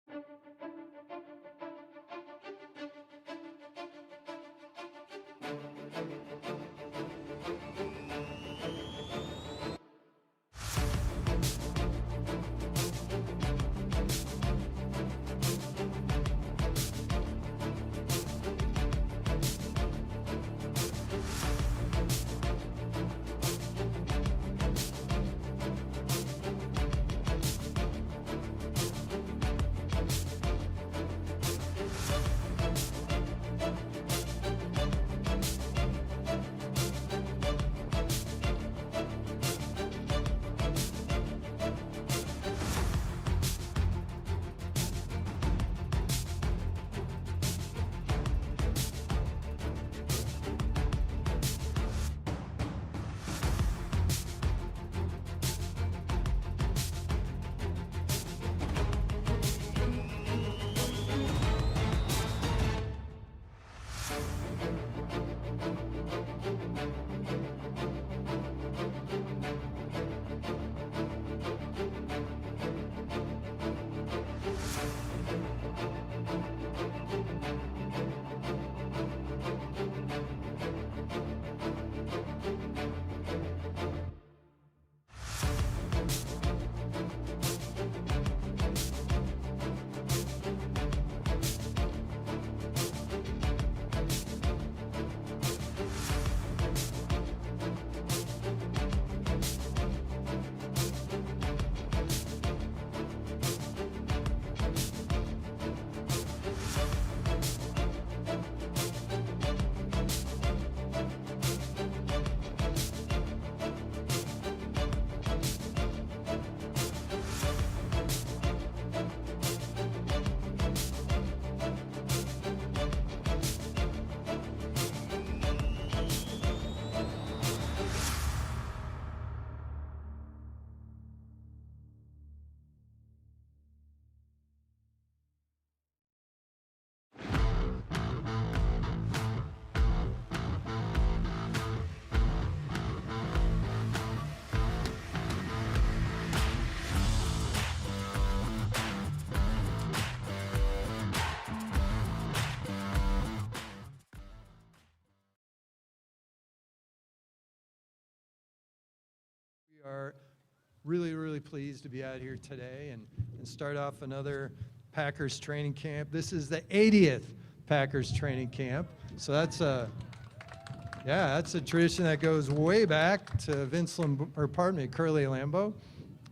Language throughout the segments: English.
We are really pleased to be out here today and start off another Packers training camp. This is the 80th Packers training camp. So that's a tradition that goes way back to Curly Lambeau.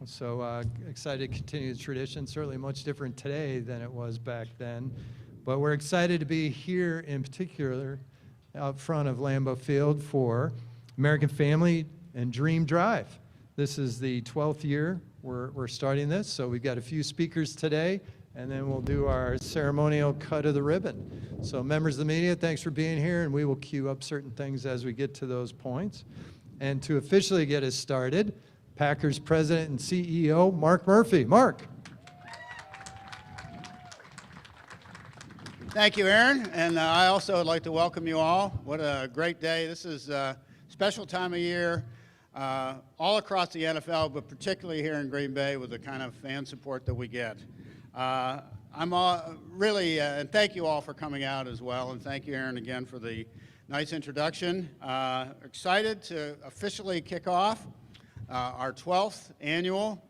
So excited to continue the tradition. Certainly much different today than it was back then. But we're excited to be here in particular out front of Lambeau Field for American Family and Dream Drive. This is the 12th year we're starting this, so we've got a few speakers today, and then we'll do our ceremonial cut of the ribbon. So members of the media, thanks for being here, and we will queue up certain things as we get to those points. And to officially get us started, Packers President and CEO, Mark Murphy. Mark. Thank you, Aaron, and I also would like to welcome you all. What a great day. This is a special time of year all across the NFL, but particularly here in Green Bay with the kind of fan support that we get. I'm really, and thank you all for coming out as well, and thank you, Aaron, again for the nice introduction. Excited to officially kick off our 12th annual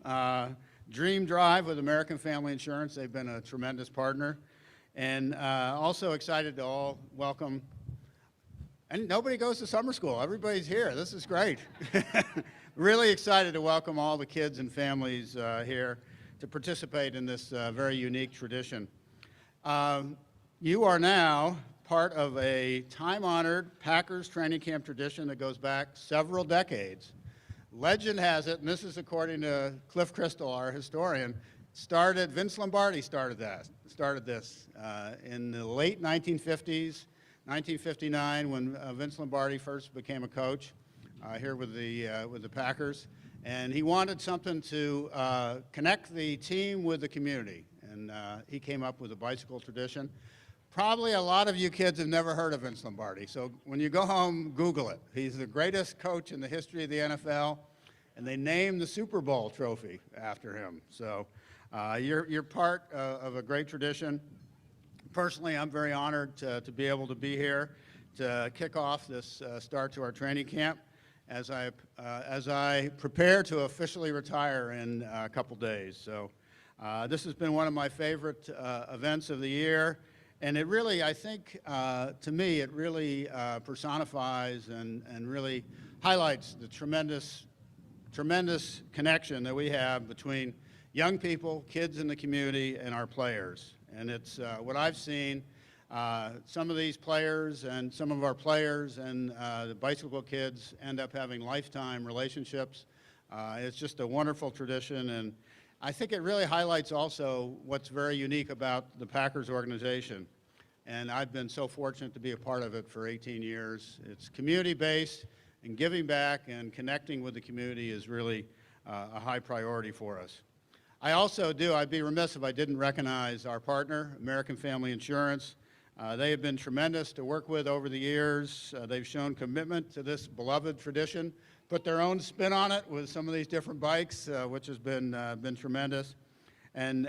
Dream Drive with American Family Insurance. They've been a tremendous partner. And also excited to all welcome, and nobody goes to summer school. Everybody's here. This is great. Really excited to welcome all the kids and families here to participate in this very unique tradition. You are now part of a time-honored Packers training camp tradition that goes back several decades. Legend has it, and this is according to Cliff Crystal, our historian, Vince Lombardi started this in the late 1950s, 1959, when Vince Lombardi first became a coach here with the Packers, and he wanted something to connect the team with the community, and he came up with a bicycle tradition. Probably a lot of you kids have never heard of Vince Lombardi, so when you go home, Google it. He's the greatest coach in the history of the NFL, and they named the Super Bowl trophy after him. So. You're part of a great tradition. Personally, I'm very honored to be able to be here to kick off this start to our training camp as I prepare to officially retire in a couple days. So this has been one of my favorite events of the year. And it really, I think, to me, it really personifies and really highlights the tremendous connection that we have between young people, kids in the community, and our players. And it's what I've seen, some of these players and some of our players and the bicycle kids end up having lifetime relationships. It's just a wonderful tradition, and I think it really highlights also what's very unique about the Packers organization. And I've been so fortunate to be a part of it for 18 years. It's community-based, and giving back and connecting with the community is really a high priority for us. I'd be remiss if I didn't recognize our partner, American Family Insurance. They have been tremendous to work with over the years. They've shown commitment to this beloved tradition, put their own spin on it with some of these different bikes, which has been tremendous. And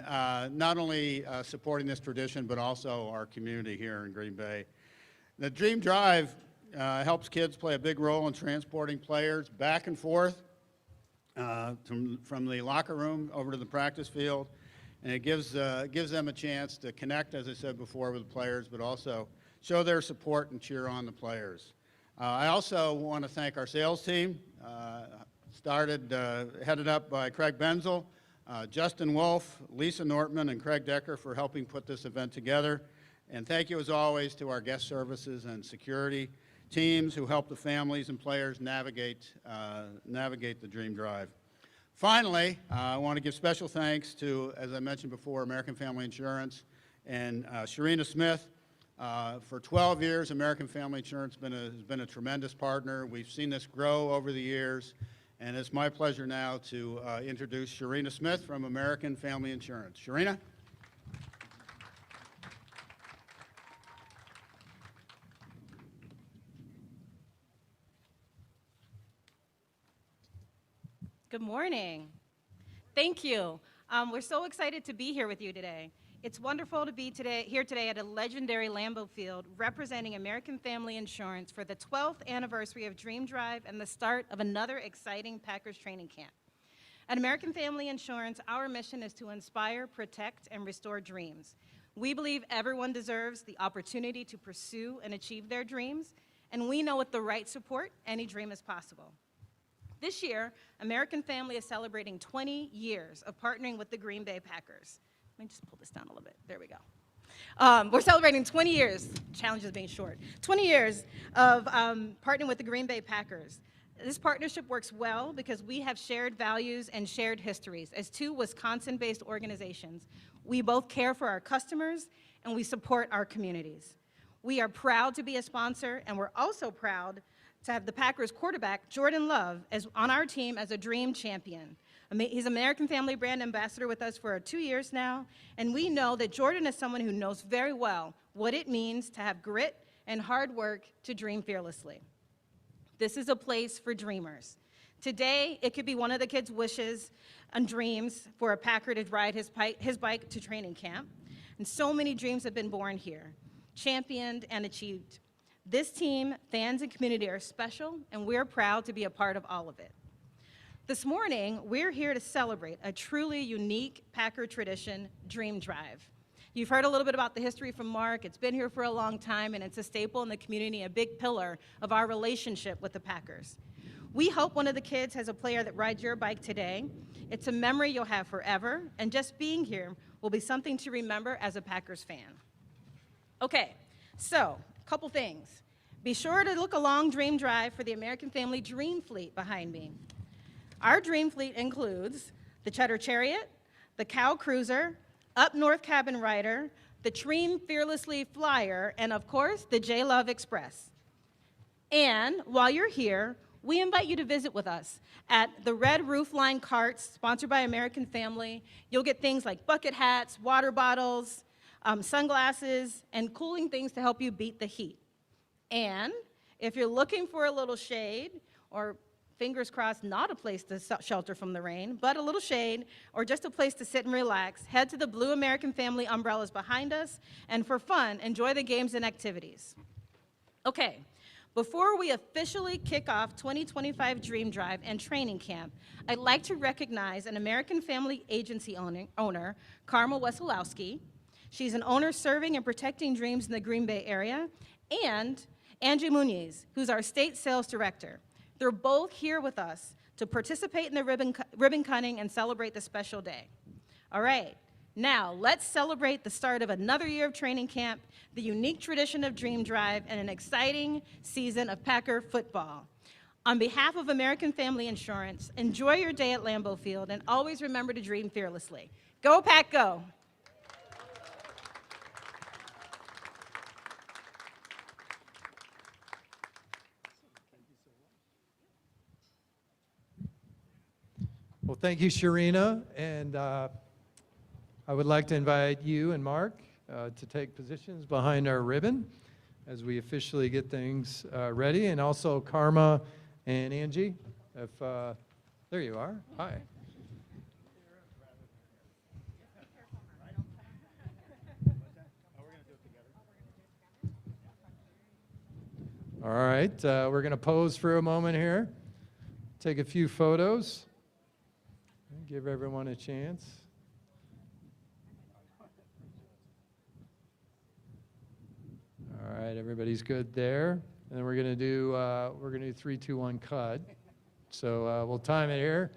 not only supporting this tradition, but also our community here in Green Bay. The Dream Drive helps kids play a big role in transporting players back and forth from the locker room over to the practice field. And it gives them a chance to connect, as I said before, with the players, but also show their support and cheer on the players. I also want to thank our sales team, headed up by Craig Benzel, Justin Wolf, Lisa Nortman, and Craig Decker for helping put this event together. And thank you, as always, to our guest services and security teams who help the families and players navigate the Dream Drive. Finally, I want to give special thanks to, as I mentioned before, American Family Insurance and Sharina Smith. For 12 years, American Family Insurance has been a tremendous partner. We've seen this grow over the years, and it's my pleasure now to introduce Sharina Smith from American Family Insurance. Sharina? Good morning. Thank you. We're so excited to be here with you today. It's wonderful to be here today at a legendary Lambeau Field representing American Family Insurance for the 12th anniversary of Dream Drive and the start of another exciting Packers training camp. At American Family Insurance, our mission is to inspire, protect, and restore dreams. We believe everyone deserves the opportunity to pursue and achieve their dreams, and we know with the right support, any dream is possible. This year, American Family is celebrating 20 years of partnering with the Green Bay Packers. Let me just pull this down a little bit. There we go. We're celebrating 20 years, challenge is being short, 20 years of partnering with the Green Bay Packers. This partnership works well because we have shared values and shared histories as two Wisconsin-based organizations. We both care for our customers and we support our communities. We are proud to be a sponsor, and we're also proud to have the Packers quarterback, Jordan Love, on our team as a dream champion. He's American Family brand ambassador with us for 2 years now, and we know that Jordan is someone who knows very well what it means to have grit and hard work to dream fearlessly. This is a place for dreamers. Today, it could be one of the kids' wishes and dreams for a Packer to ride his bike to training camp, and so many dreams have been born here, championed and achieved. This team, fans, and community are special, and we're proud to be a part of all of it. This morning, we're here to celebrate a truly unique Packer tradition, Dream Drive. You've heard a little bit about the history from Mark. It's been here for a long time, and it's a staple in the community, a big pillar of our relationship with the Packers. We hope one of the kids has a player that rides your bike today. It's a memory you'll have forever, and just being here will be something to remember as a Packers fan. Okay, so couple things. Be sure to look along Dream Drive for the American Family Dream Fleet behind me. Our Dream Fleet includes the Cheddar Chariot, the Cow Cruiser, Up North Cabin Rider, the Dream Fearlessly Flyer, and of course, the J-Love Express. And while you're here, we invite you to visit with us at the Red Roofline Carts, sponsored by American Family. You'll get things like bucket hats, water bottles, sunglasses, and cooling things to help you beat the heat. And if you're looking for a little shade or fingers crossed, not a place to shelter from the rain, but a little shade, or just a place to sit and relax, head to the blue American Family umbrellas behind us, and for fun, enjoy the games and activities. Okay, before we officially kick off 2025 Dream Drive and Training Camp, I'd like to recognize an American Family Agency owner, Karma Wesolowski. She's an owner serving and protecting dreams in the Green Bay area, and Angie Muniz, who's our state sales director. They're both here with us to participate in the ribbon cutting and celebrate the special day. All right, now let's celebrate the start of another year of training camp, the unique tradition of Dream Drive, and an exciting season of Packer football. On behalf of American Family Insurance, enjoy your day at Lambeau Field, and always remember to dream fearlessly. Go Pack, go! Well, thank you, Sharina, and I would like to invite you and Mark to take positions behind our ribbon as we officially get things ready, and also Karma and Angie, if there you are. Hi. All right, we're going to pose for a moment here, take a few photos. Give everyone a chance. All right, everybody's good there. And then we're gonna do 3, 2, 1 cut. So we'll time it here.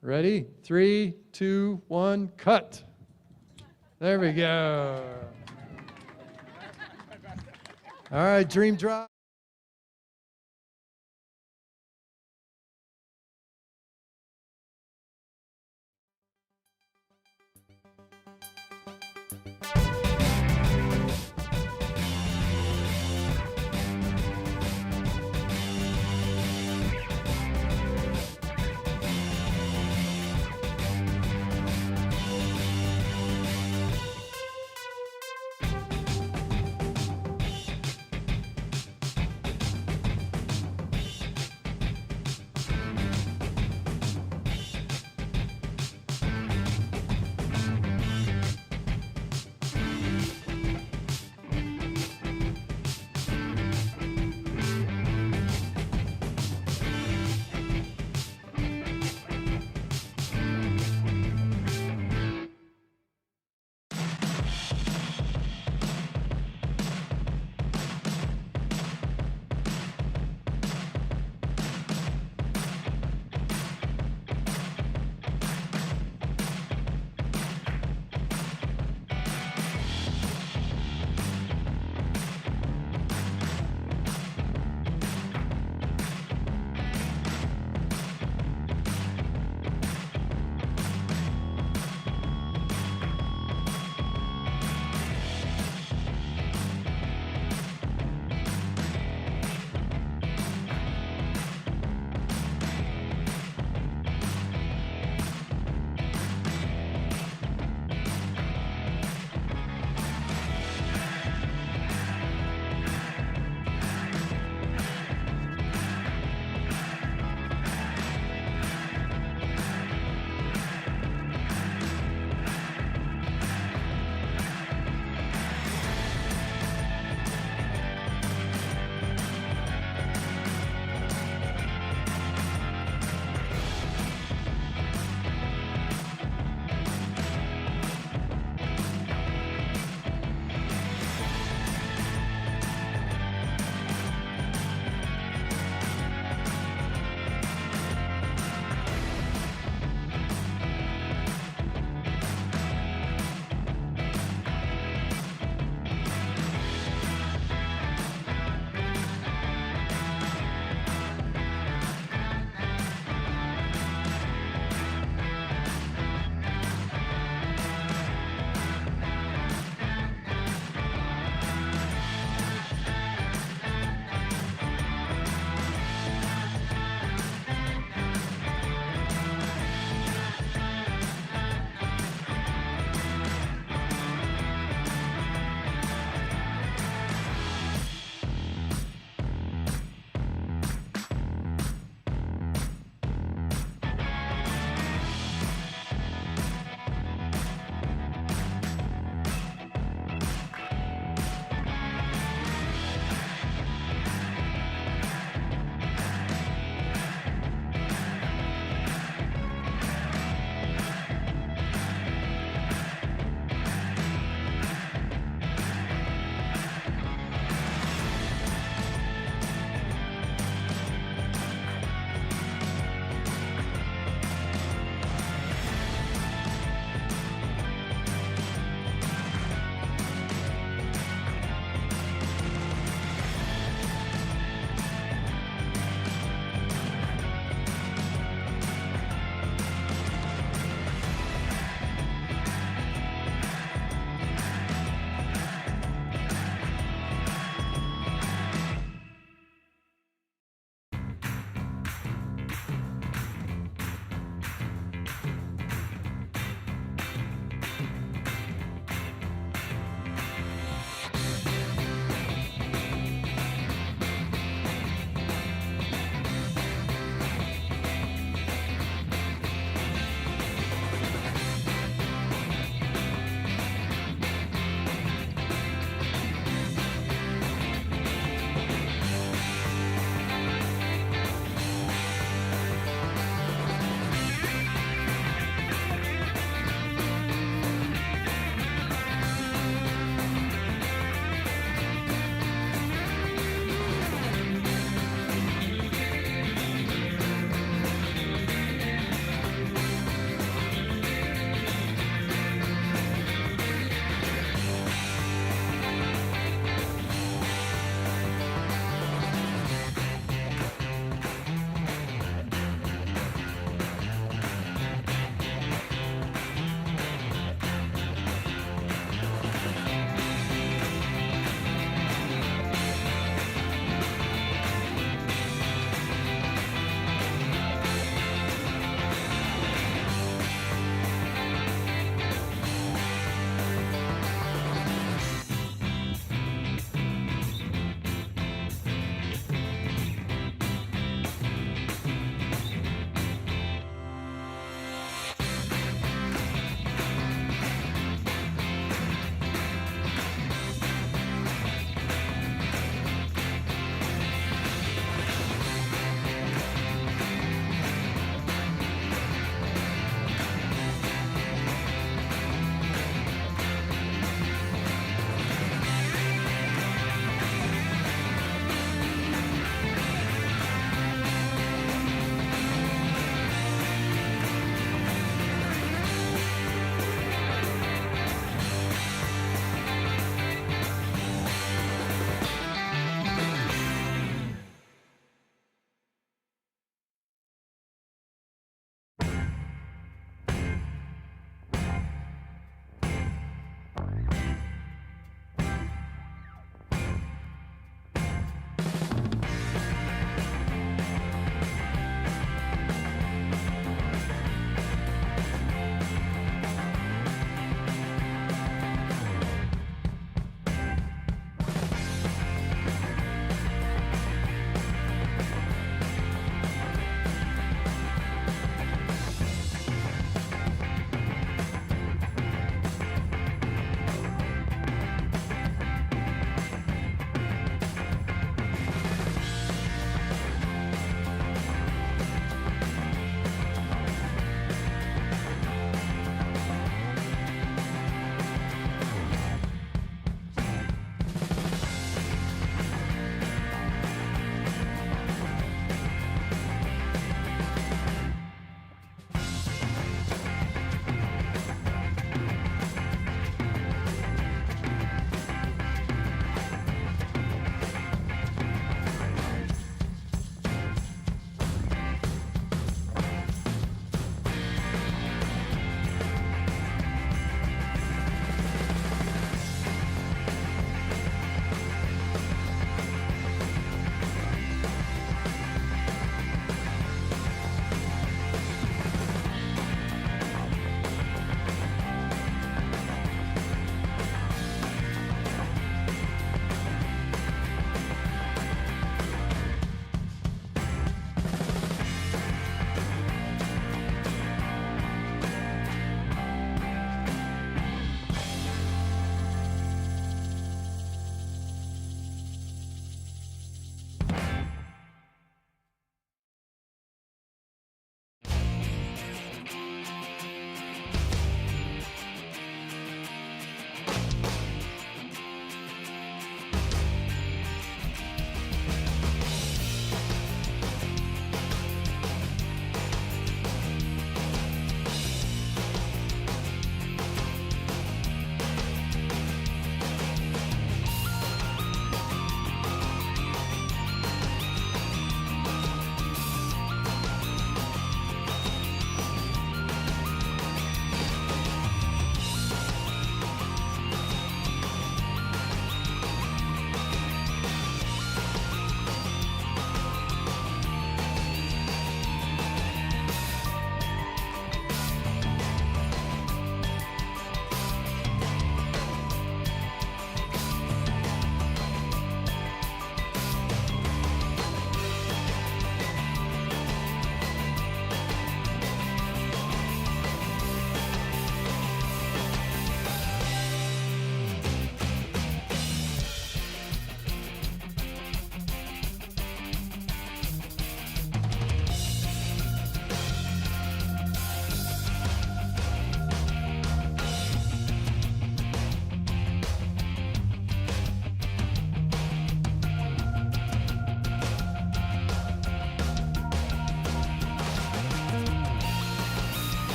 Ready? 3, 2, 1 cut. There we go. All right, Dream Drive.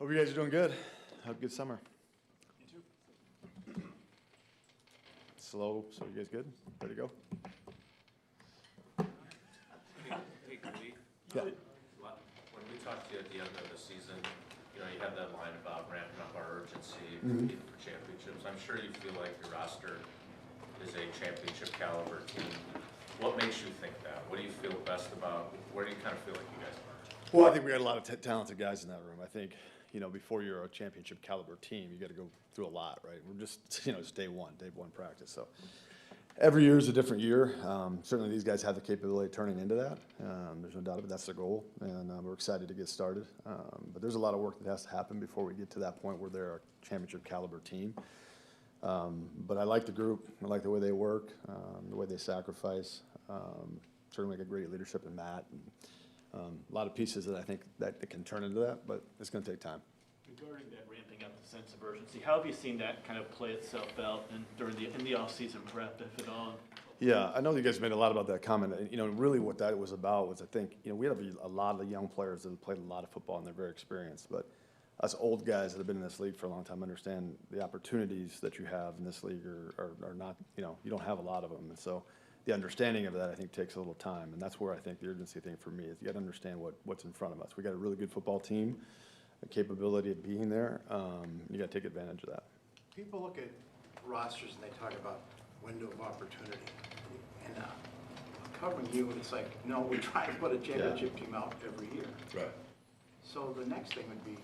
Hope you guys are doing good. Have a good summer. You too. Slow, so you guys good? Ready to go? Hey, Cody. Yeah. When we talked to you at the end of the season, you know, you had that line about ramping up our urgency Mhm. for championships. I'm sure you feel like your roster is a championship caliber team. What makes you think that? What do you feel best about? Where do you kind of feel like you guys are? Well, I think we got a lot of talented guys in that room. I think, before you're a championship caliber team, you got to go through a lot, right? We're just, it's day one practice. So every year is a different year. Certainly these guys have the capability of turning into that. There's no doubt about it. That's their goal. And we're excited to get started. But there's a lot of work that has to happen before we get to that point where they're a championship caliber team. But I like the group. I like the way they work, the way they sacrifice. Certainly got great leadership in Matt. And, a lot of pieces that I think that can turn into that, but it's going to take time. Regarding that ramping up the sense of urgency, how have you seen that kind of play itself out and in the off-season prep, if at all? Yeah, I know you guys made a lot about that comment. Really what that was about was I think, we have a lot of young players that have played a lot of football and they're very experienced. But us old guys that have been in this league for a long time understand the opportunities that you have in this league are not, you don't have a lot of them. And so the understanding of that, I think, takes a little time. And that's where I think the urgency thing for me is you got to understand what's in front of us. We got a really good football team, a capability of being there. You got to take advantage of that. People look at rosters and they talk about window of opportunity. And covering you, it's like, no, we try to put a championship team out every year. Right. So the next thing would be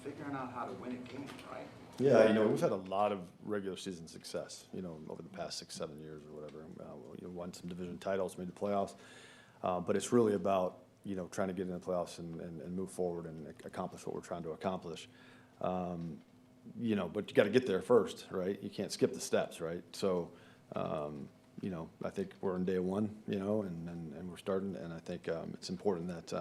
figuring out how to win a game, right? Yeah, we've had a lot of regular season success, over the past 6-7 years or whatever. Won some division titles, made the playoffs. But it's really about, trying to get in the playoffs and move forward and accomplish what we're trying to accomplish. But you got to get there first, right? You can't skip the steps, right? So, I think we're on day one, and we're starting. And I think it's important that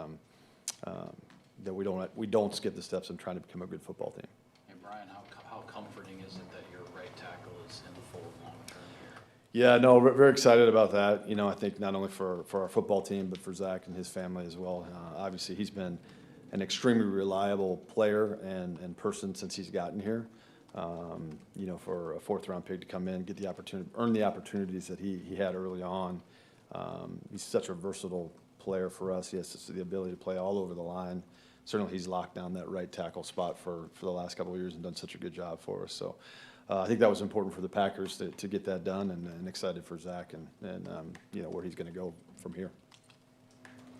we don't skip the steps in trying to become a good football team. Hey, Brian, how comforting is it that your right tackle is in the fold long term here? Yeah, no, we're very excited about that. I think not only for our football team, but for Zach and his family as well. Obviously, he's been an extremely reliable player and person since he's gotten here. For a fourth-round pick to come in, get the opportunity, earn the opportunities that he had early on. He's such a versatile player for us. He has the ability to play all over the line. Certainly, he's locked down that right tackle spot for the last couple of years and done such a good job for us. So I think that was important for the Packers to get that done, and excited for Zach and where he's going to go from here.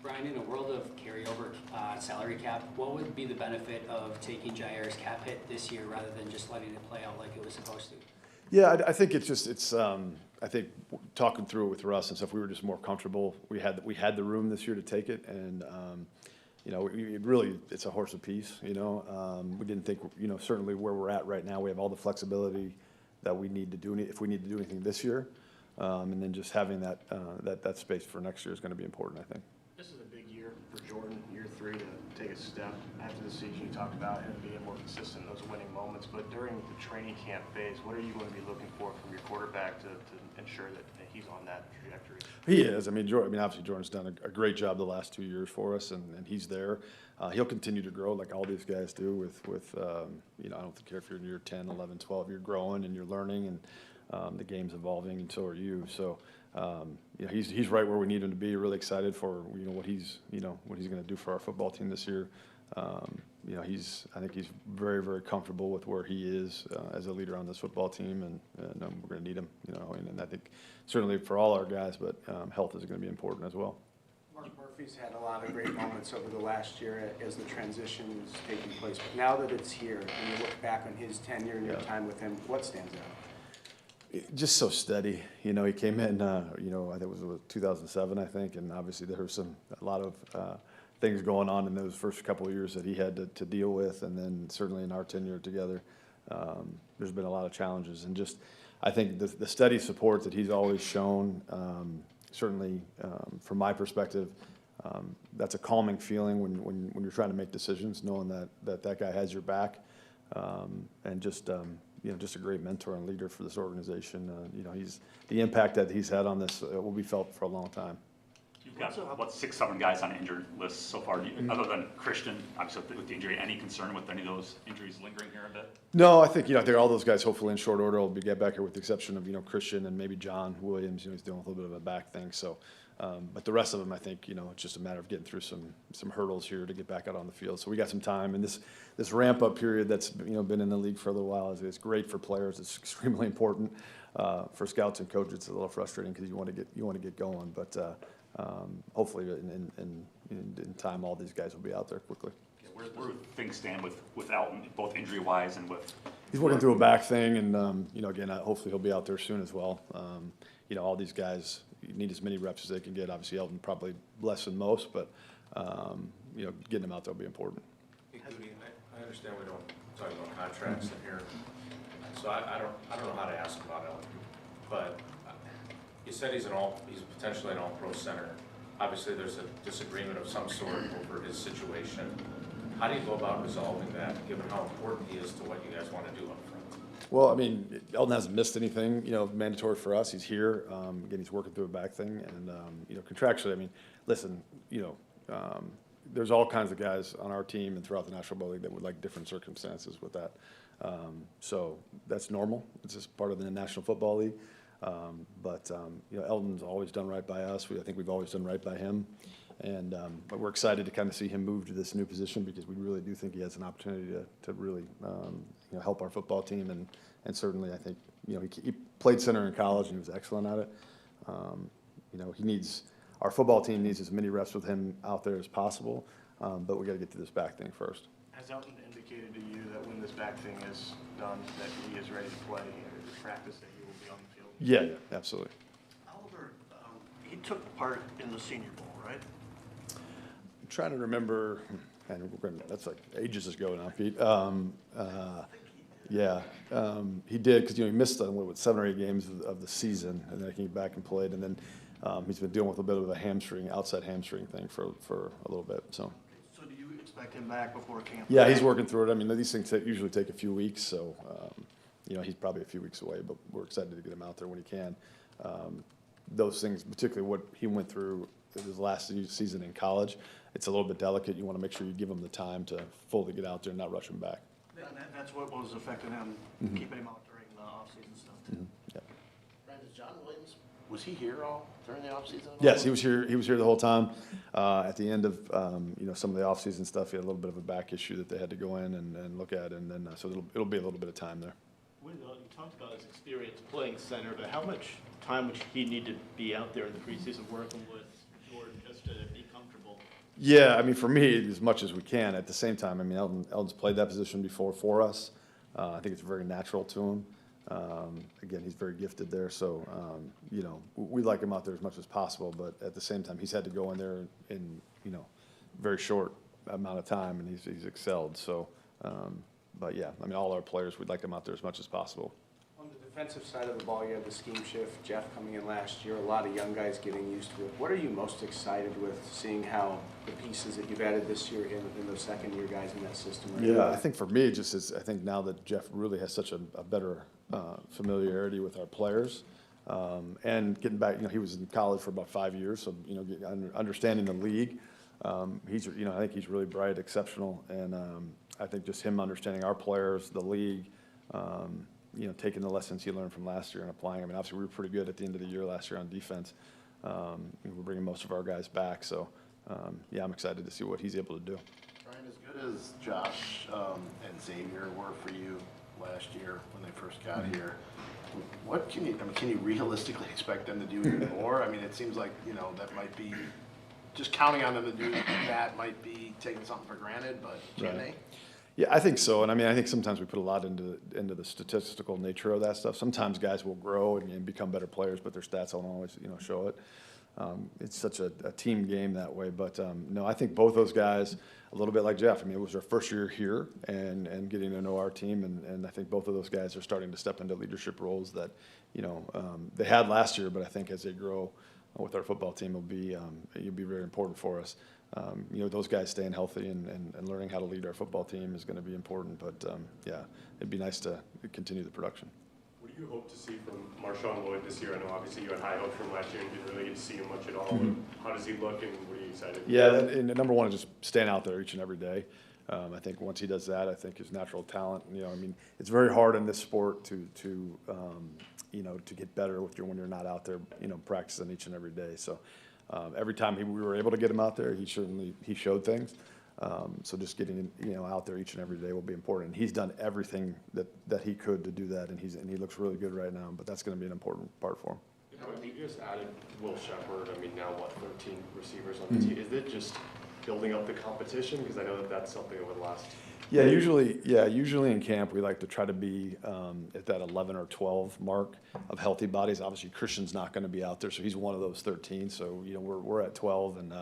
Brian, in a world of carryover salary cap, what would be the benefit of taking Jair's cap hit this year rather than just letting it play out like it was supposed to? Yeah, I think I think talking through it with Russ and stuff, we were just more comfortable. We had the room this year to take it, and it's a horse apiece. We didn't think, certainly where we're at right now, we have all the flexibility that we need to do if we need to do anything this year, and then just having that space for next year is going to be important, I think. This is a big year for Jordan, year 3, to take a step. After the season, you talked about him being more consistent in those winning moments, but during the training camp phase, what are you going to be looking for from your quarterback to ensure that he's on that trajectory? He is. Obviously Jordan's done a great job the last 2 years for us, and he's there. He'll continue to grow like all these guys do with I don't care if you're in year 10, 11, 12, you're growing and you're learning, and the game's evolving, and so are you. So, he's right where we need him to be. Really excited for what he's going to do for our football team this year. I think he's very, very comfortable with where he is as a leader on this football team, and we're going to need him. And I think certainly for all our guys, but health is going to be important as well. Mark Murphy's had a lot of great moments over the last year as the transition was taking place. But now that it's here, and you look back on his tenure and your time with him, what stands out? Just so steady. He came in, I think it was 2007, I think, and obviously there was a lot of things going on in those first couple of years that he had to deal with, and then certainly in our tenure together, there's been a lot of challenges. And just, I think the steady support that he's always shown, certainly from my perspective, that's a calming feeling when you're trying to make decisions, knowing that guy has your back, and just a great mentor and leader for this organization. The impact that he's had on this will be felt for a long time. You've got, what, 6, 7 guys on injured lists so far. Other than Christian, obviously with the injury, any concern with any of those injuries lingering here a bit? No, I think, I think all those guys hopefully in short order will get back here with the exception of, Christian and maybe John Williams, he's dealing with a little bit of a back thing. So, but the rest of them, I think, it's just a matter of getting through some hurdles here to get back out on the field. So we got some time, and this ramp up period that's, been in the league for a little while is great for players. It's extremely important. For scouts and coaches, it's a little frustrating because you want to get going, but hopefully in time, all these guys will be out there quickly. Where do things stand with Elton, both injury-wise and with? He's working through a back thing, and again, hopefully he'll be out there soon as well. All these guys need as many reps as they can get. Obviously, Elton probably less than most, but getting him out there will be important. Hey, Goody, I understand we don't talk about contracts in here, so I don't know how to ask about Elton, but you said he's potentially an all-pro center. Obviously, there's a disagreement of some sort over his situation. How do you go about resolving that, given how important he is to what you guys want to do up front? Well, I mean, Elton hasn't missed anything, mandatory for us. He's here. Again, he's working through a back thing, and contractually, I mean, listen, there's all kinds of guys on our team and throughout the National Football League that would like different circumstances with that. So that's normal. It's just part of the National Football League. But Elton's always done right by us. I think we've always done right by him. And but we're excited to kind of see him move to this new position because we really do think he has an opportunity to really help our football team. And certainly I think he played center in college and he was excellent at it. Our football team needs as many reps with him out there as possible. But we got to get to this back thing first. Has Elton indicated to you that when this back thing is done, that he is ready to play or practice, that he will be on the field? Yeah, absolutely. Oliver, he took part in the Senior Bowl, right? I'm trying to remember, and that's like ages ago now, Pete. Yeah, he did because he missed 7 or 8 games of the season, and then he came back and played, and then he's been dealing with a bit of a outside hamstring thing for a little bit. So Do you expect him back before camp? yeah, he's working through it. I mean, these things usually take a few weeks, so he's probably a few weeks away, but we're excited to get him out there when he can. Those things, particularly what he went through his last season in college, it's a little bit delicate. You want to make sure you give him the time to fully get out there and not rush him back. That's what was affecting him, keeping him out during the offseason stuff, too. Yeah. Brandon, John Williams, was he here all during the offseason? Yes, he was here. He was here the whole time. At the end of some of the off-season stuff, he had a little bit of a back issue that they had to go in and look at, and then so it'll be a little bit of time there. Wendell, you talked about his experience playing center, but how much time would he need to be out there in the preseason working with Jordan just to be comfortable? Yeah, I mean, for me, as much as we can. At the same time, I mean, Elton's played that position before for us. I think it's very natural to him. Again, he's very gifted there, so we like him out there as much as possible. But at the same time, he's had to go in there in very short amount of time, and he's excelled. So, but yeah, I mean, all our players, we'd like them out there as much as possible. On the defensive side of the ball, you have the scheme shift, Jeff coming in last year, a lot of young guys getting used to it. What are you most excited with, seeing how the pieces that you've added this year in those second-year guys in that system? Yeah, I think for me, I think now that Jeff really has such a better familiarity with our players, and getting back, he was in college for about 5 years, so understanding the league, I think he's really bright, exceptional, and I think just him understanding our players, the league, taking the lessons he learned from last year and applying them. I mean, obviously we were pretty good at the end of the year last year on defense. We're bringing most of our guys back, so yeah, I'm excited to see what he's able to do. Brian, as good as Josh and Xavier were for you last year when they first got here, what can you realistically expect them to do even more? I mean, it seems like, that might be, just counting on them to do that might be taking something for granted, but can they? Yeah, I think so, and I mean, I think sometimes we put a lot into the statistical nature of that stuff. Sometimes guys will grow and become better players, but their stats don't always, show it. It's such a team game that way, but no, I think both those guys, a little bit like Jeff. I mean, it was their first year here and getting to know our team, and I think both of those guys are starting to step into leadership roles that, they had last year, but I think as they grow with our football team, it'll be very important for us. Those guys staying healthy and learning how to lead our football team is going to be important. But yeah, it'd be nice to continue the production. What do you hope to see from Marshawn Lloyd this year? I know obviously you had high hopes from last year and didn't really get to see him much at all. How does he look, and what are you excited? Yeah, and number one is just staying out there each and every day. I think once he does that, I think his natural talent. I mean, it's very hard in this sport to get better when you're not out there, practicing each and every day. So every time we were able to get him out there, he showed things. So just getting out there each and every day will be important. He's done everything that he could to do that, and he looks really good right now. But that's going to be an important part for him. You just added Will Shepherd. I mean, now 13 receivers on the team. Is it just building up the competition? Because I know that's something over the last. Yeah, usually in camp we like to try to be at that 11 or 12 mark of healthy bodies. Obviously, Christian's not going to be out there, so he's one of those 13. So we're at 12, and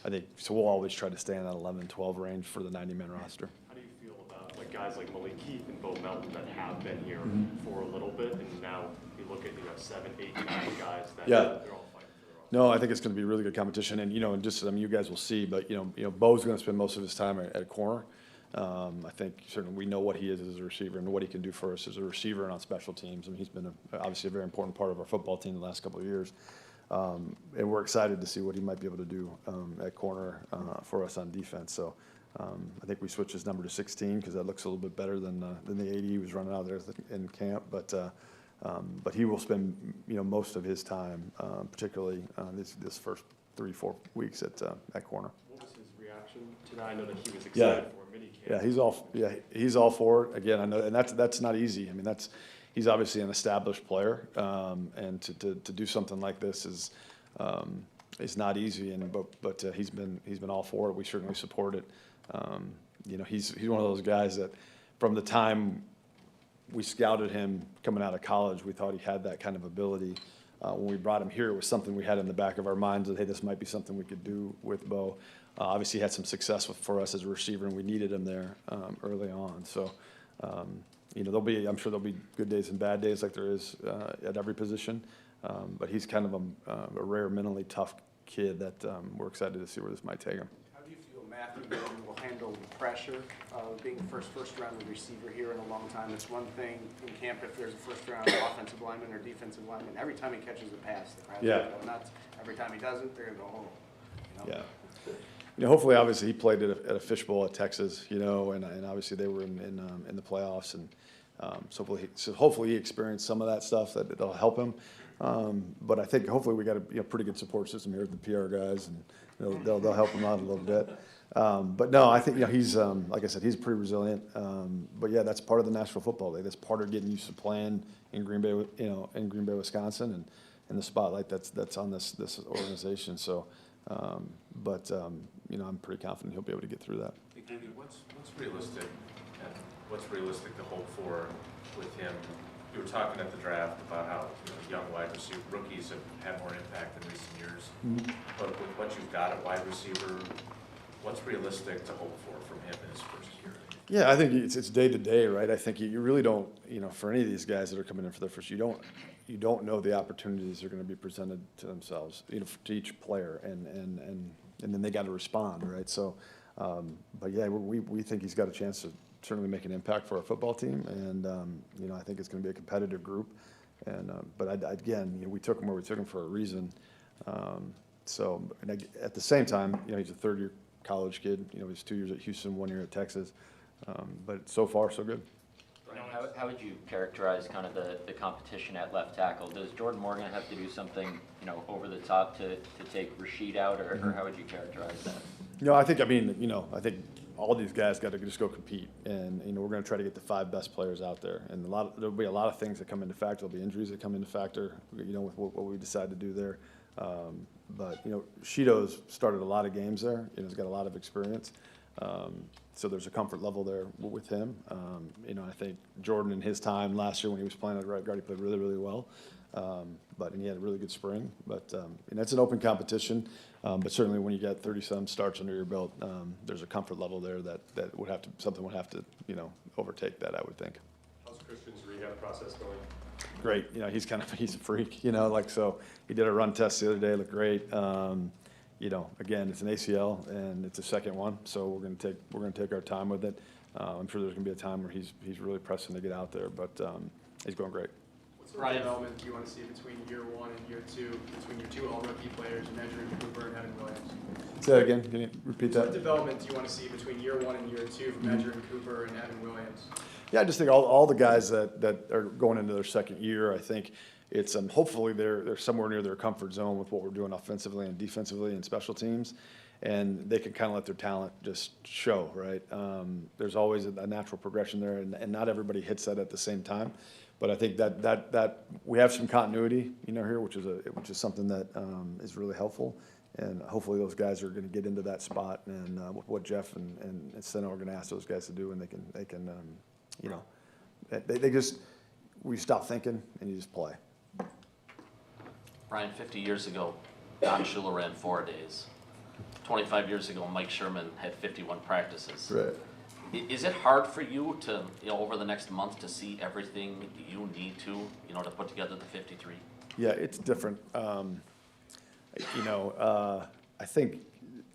I think so. We'll always try to stay in that 11, 12 range for the 90-man roster. How do you feel about guys like Malik Heath and Bo Melton that have been here for a little bit, and now you look at 7, 8, 9 guys that they're all fighting for their own? No, I think it's going to be really good competition, and you guys will see. But Bo's going to spend most of his time at corner. I think certainly we know what he is as a receiver and what he can do for us as a receiver and on special teams. I mean, he's been obviously a very important part of our football team the last couple of years. And we're excited to see what he might be able to do at corner for us on defense. So I think we switched his number to 16 because that looks a little bit better than the 80 he was running out there in camp. But he will spend most of his time, particularly this first 3-4 weeks at corner. What was his reaction to that? I know that he was excited for minicamp. Yeah, he's all for it. Again, I know, and that's not easy. I mean, he's obviously an established player, and to do something like this is not easy. But he's been all for it. We certainly support it. He's one of those guys that from the time we scouted him coming out of college, we thought he had that kind of ability. When we brought him here, it was something we had in the back of our minds that, hey, this might be something we could do with Bo. Obviously, he had some success for us as a receiver, and we needed him there early on. So, I'm sure there'll be good days and bad days like there is at every position. But he's kind of a rare, mentally tough kid that we're excited to see where this might take him. How do you feel Matthew Gordon will handle the pressure of being the first round receiver here in a long time? It's one thing in camp if there's a first round offensive lineman or defensive lineman. Every time he catches a pass, the crowd's going to go nuts. Every time he doesn't, they're going to go home. Yeah. Hopefully, obviously, he played at a fishbowl at Texas, and obviously they were in the playoffs, and so hopefully he experienced some of that stuff that'll help him. But I think hopefully we got a pretty good support system here with the PR guys, and they'll help him out a little bit. But no, I think he's like I said, he's pretty resilient. But yeah, that's part of the National Football League. That's part of getting used to playing in Green Bay, Wisconsin, and the spotlight that's on this organization. So. I'm pretty confident he'll be able to get through that. What's realistic? And what's realistic to hope for with him? You were talking at the draft about how young wide receiver rookies have had more impact in recent years. But with what you've got at wide receiver, what's realistic to hope for from him in his first year? Yeah, I think it's day to day, right? I think you really don't, for any of these guys that are coming in for their first, you don't know the opportunities that are going to be presented to themselves, to each player, and then they got to respond, right? So, but yeah, we think he's got a chance to certainly make an impact for our football team, and I think it's going to be a competitive group, but again, we took him where we took him for a reason. So, and at the same time, he's a third-year college kid. He's 2 years at Houston, 1 year at Texas, but so far so good. How would you characterize kind of the competition at left tackle? Does Jordan Morgan have to do something, over the top to take Rashid out, or how would you characterize that? I think all these guys got to just go compete, and we're going to try to get the 5 best players out there, and there'll be a lot of things that come into factor. There'll be injuries that come into factor, with what we decide to do there. But Shido's started a lot of games there. He's got a lot of experience. So there's a comfort level there with him. I think Jordan in his time last year when he was playing at right guard, he played really, really well. And he had a really good spring. But it's an open competition. But certainly when you got 30-some starts under your belt, there's a comfort level there that something would have to overtake that, I would think. How's Christian's rehab process going? Great. He's a freak. So he did a run test the other day. Looked great. Again, it's an ACL and it's a second one, so we're going to take our time with it. I'm sure there's going to be a time where he's really pressing to get out there, but he's going great. What development do you want to see between year one and year two, between your two all-rookie players, Measure Cooper and Evan Williams? Say that again. Can you repeat that? What development do you want to see between year one and year two from Measure Cooper and Evan Williams? Yeah, I just think all the guys that are going into their second year, I think it's hopefully they're somewhere near their comfort zone with what we're doing offensively and defensively and special teams, and they can kind of let their talent just show, right? There's always a natural progression there, and not everybody hits that at the same time. But I think that we have some continuity, here, which is something that is really helpful, and hopefully those guys are going to get into that spot, and with what Jeff and Seno are going to ask those guys to do, and they can we stop thinking and you just play. Brian, 50 years ago, Don Shula ran 4 days. 25 years ago, Mike Sherman had 51 practices. Right. Is it hard for you to, over the next month to see everything you need to put together the 53? Yeah, it's different. I think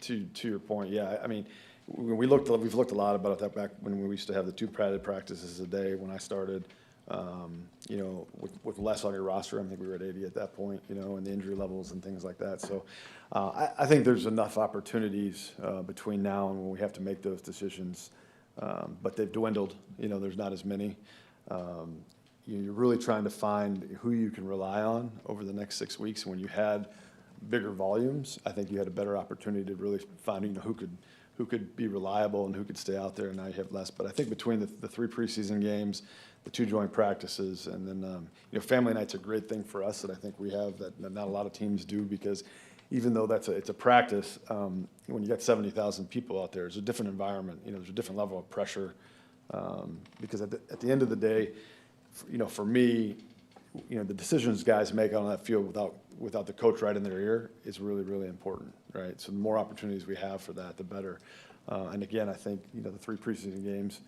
to your point, yeah, I mean, we've looked a lot about that back when we used to have the 2 padded practices a day when I started. With less on your roster, I think we were at 80 at that point, and the injury levels and things like that. So I think there's enough opportunities between now and when we have to make those decisions, but they've dwindled. There's not as many. You're really trying to find who you can rely on over the next 6 weeks. And when you had bigger volumes, I think you had a better opportunity to really find who could be reliable and who could stay out there, and now you have less. But I think between the 3 preseason games, the 2 joint practices, and then family night's a great thing for us that I think we have that not a lot of teams do, because even though it's a practice, when you got 70,000 people out there, it's a different environment. There's a different level of pressure, because at the end of the day, for me, the decisions guys make on that field without the coach right in their ear is really, really important, right? So the more opportunities we have for that, the better. And again, I think, the 3 preseason games,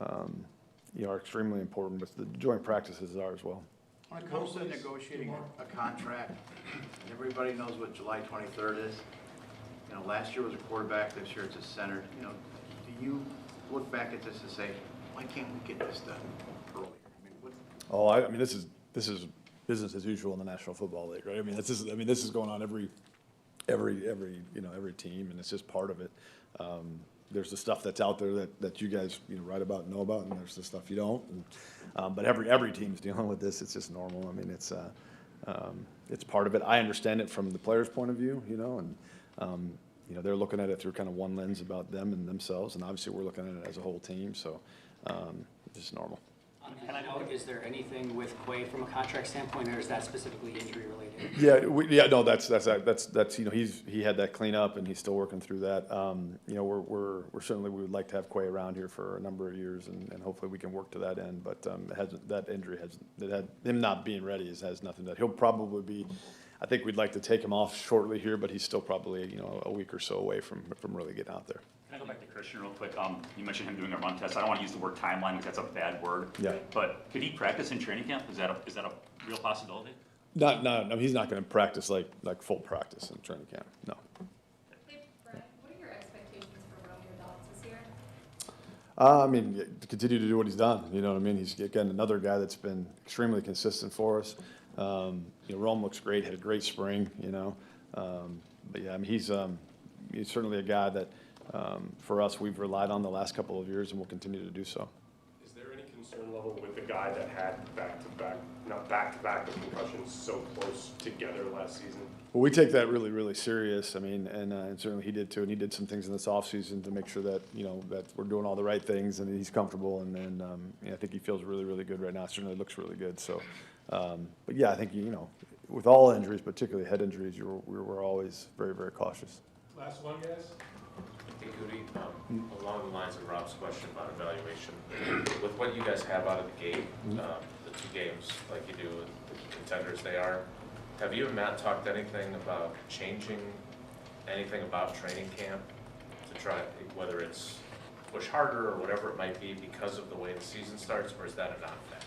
are extremely important, but the joint practices are as well. When it comes to negotiating a contract, and everybody knows what July 23rd is, last year was a quarterback, this year it's a center. Do you look back at this and say, why can't we get this done earlier? I mean, this is business as usual in the National Football League, right? I mean, this is going on every team, and it's just part of it. There's the stuff that's out there that you guys write about and know about, and there's the stuff you don't. But every team's dealing with this. It's just normal. I mean, it's part of it. I understand it from the players' point of view, and they're looking at it through kind of one lens about them and themselves, and obviously we're looking at it as a whole team. So it's just normal. On that note, is there anything with Quay from a contract standpoint, or is that specifically injury related? That's he had that cleanup and he's still working through that. We're certainly, we would like to have Quay around here for a number of years, and hopefully we can work to that end. But that injury him not being ready has nothing he'll probably be. I think we'd like to take him off shortly here, but he's still probably a week or so away from really getting out there. Can I go back to Christian real quick? You mentioned him doing a run test. I don't want to use the word timeline because that's a bad word. Yeah. But could he practice in training camp? Is that a real possibility? No, he's not going to practice like full practice in training camp. No. Hey, Brian, what are your expectations for Romeo Dobbs this year? I mean, to continue to do what he's done. You know what I mean? He's, again, another guy that's been extremely consistent for us. Rome looks great, had a great spring, But yeah, I mean, he's certainly a guy that, for us, we've relied on the last couple of years and will continue to do so. Is there any concern level with the guy that had back-to-back with concussions so close together last season? Well, we take that really, really serious. I mean, and certainly he did too. And he did some things in this offseason to make sure that, that we're doing all the right things and he's comfortable. And I think he feels really, really good right now. Certainly looks really good. So, but yeah, I think, with all injuries, particularly head injuries, we're always very, very cautious. Last one, guys. Hey, Goody, along the lines of Rob's question about evaluation, with what you guys have out of the gate, the 2 games, like you do with the contenders they are, have you and Matt talked anything about changing anything about training camp to try, whether it's push harder or whatever it might be because of the way the season starts, or is that a non-factor?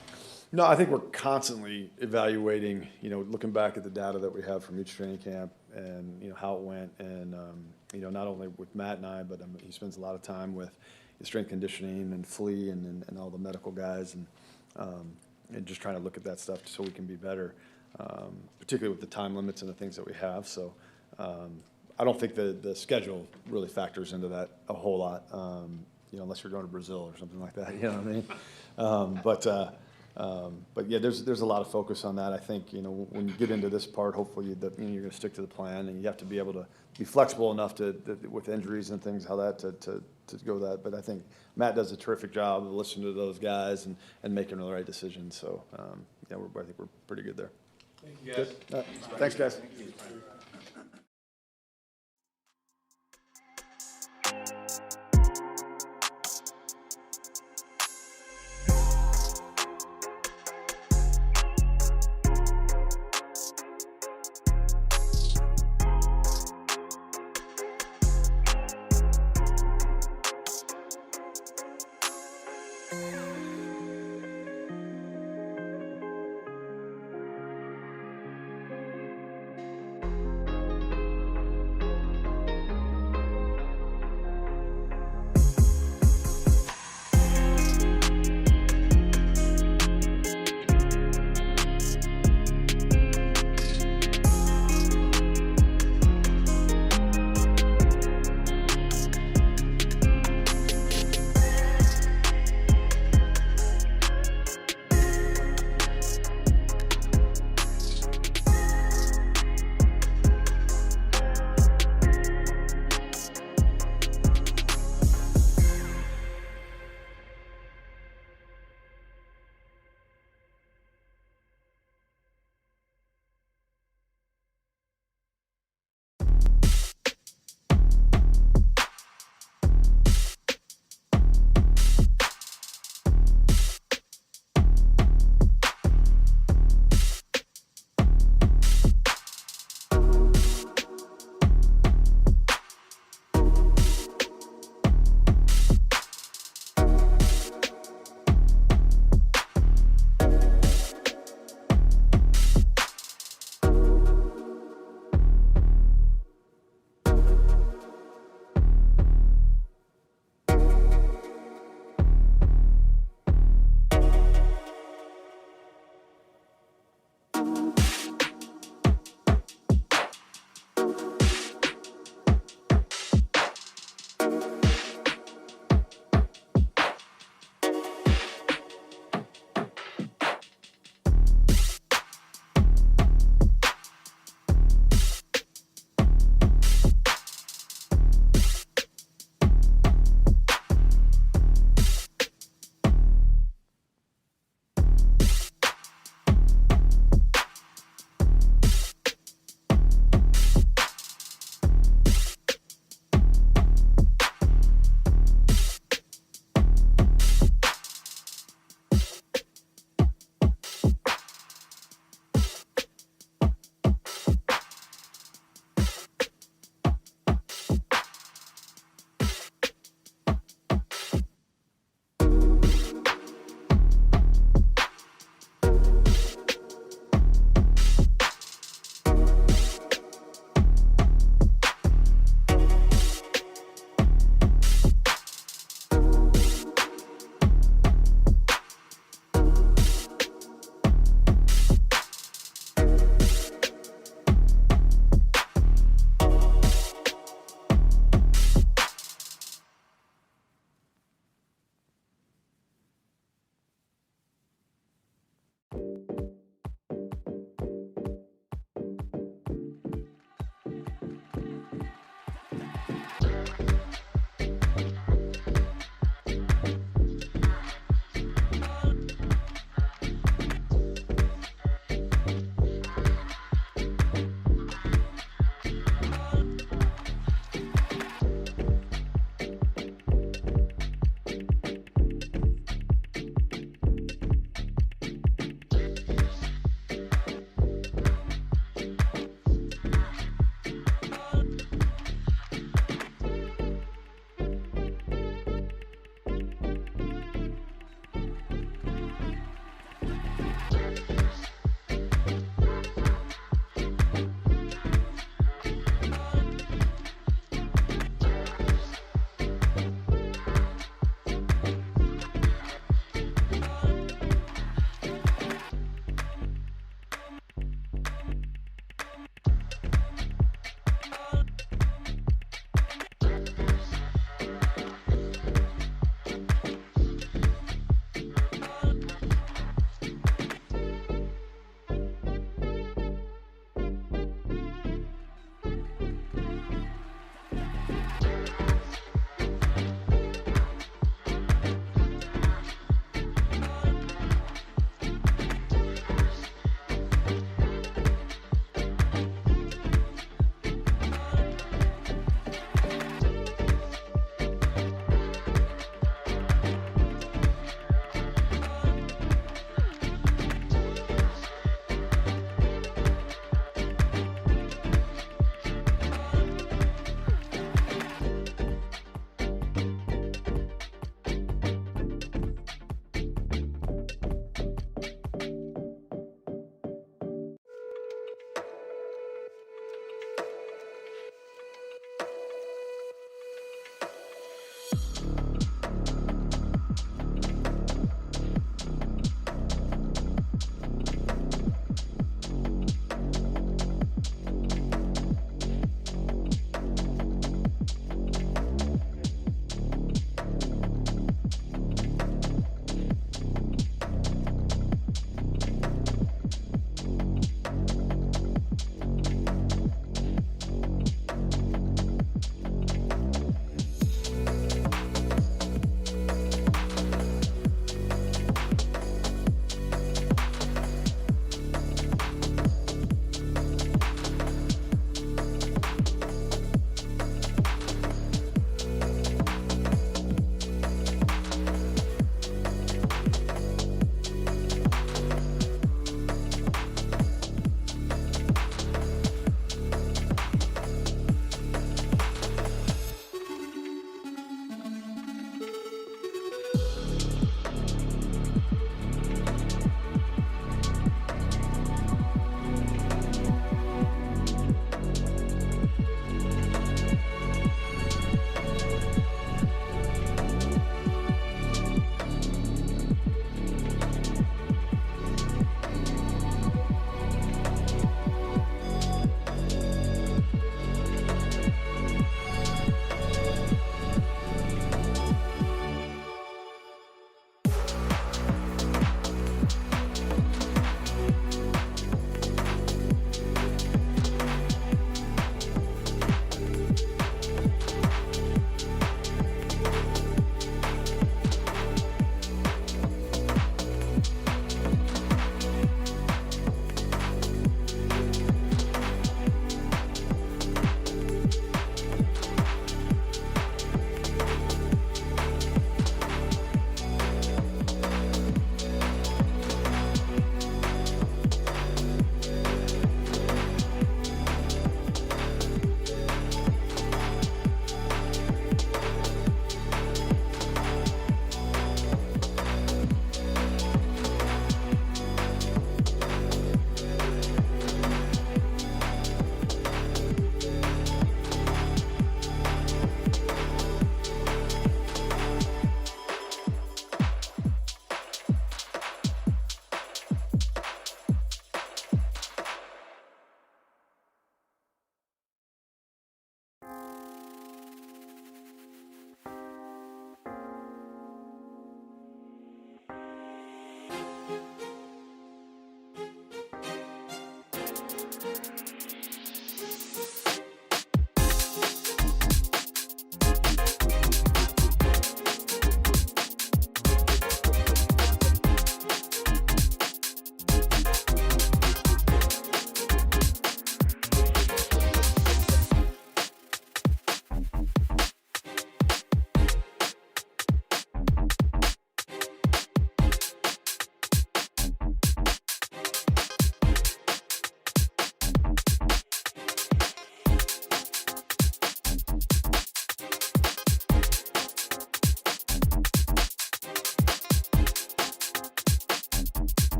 No, I think we're constantly evaluating, looking back at the data that we have from each training camp and, how it went. And, not only with Matt and I, but he spends a lot of time with strength conditioning and Flea and all the medical guys. And and just trying to look at that stuff so we can be better, particularly with the time limits and the things that we have. So I don't think the schedule really factors into that a whole lot, unless you're going to Brazil or something like that, you know what I mean? But yeah, there's a lot of focus on that. I think, when you get into this part, hopefully you're going to stick to the plan, and you have to be able to be flexible enough with injuries and things, how that, to go that. But I think Matt does a terrific job of listening to those guys and making the right decisions. So, yeah, I think we're pretty good there. Thank you, guys. Good. Thanks, guys.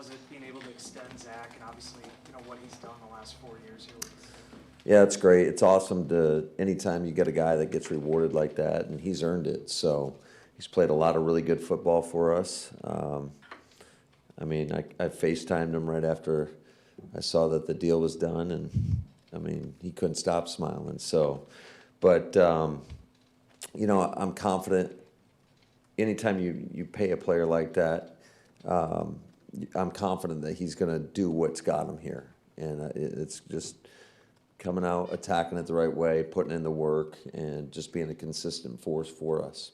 was it being able to extend Zach and obviously, what he's done the last 4 years here with you? Yeah, it's great. It's awesome to anytime you get a guy that gets rewarded like that, and he's earned it. So he's played a lot of really good football for us. I mean, I FaceTimed him right after I saw that the deal was done, and I mean, he couldn't stop smiling. So, but I'm confident. Anytime you pay a player like that, I'm confident that he's going to do what's got him here, and it's just coming out, attacking it the right way, putting in the work, and just being a consistent force for us.